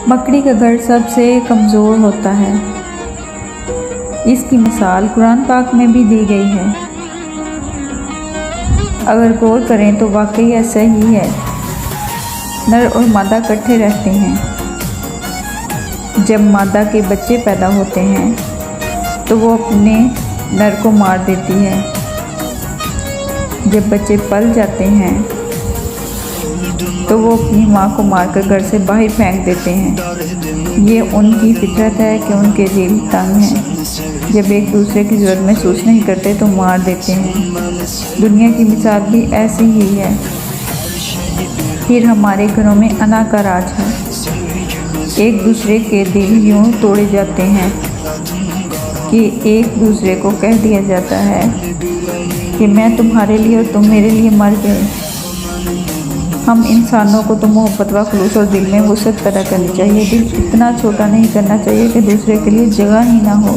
मकड़ी का घर सबसे कमज़ोर होता है। इसकी मिसाल कुरान पाक में भी दी गई है। अगर गौर करें तो वाकई ऐसा ही है। नर और मादा इकट्ठे रहते हैं। जब मादा के बच्चे पैदा होते हैं तो वो अपने नर को मार देती है। जब बच्चे पल जाते हैं तो वो अपनी माँ को मारकर घर से बाहर फेंक देते हैं। ये उनकी फितरत है कि उनके दिल तंग हैं। जब एक दूसरे की ज़रूरत महसूस नहीं करते तो मार देते हैं। दुनिया की मिसाल भी ऐसी ही है। फिर हमारे घरों में अना का राज है। एक दूसरे के दिल यूँ तोड़े जाते हैं कि एक दूसरे को कह दिया जाता है कि मैं तुम्हारे लिए और तुम मेरे लिए मर गए। हम इंसानों को तो मोहब्बत व खुलूस और दिल में वुसअत पैदा करनी चाहिए। दिल इतना छोटा नहीं करना चाहिए कि दूसरे के लिए जगह ही ना हो।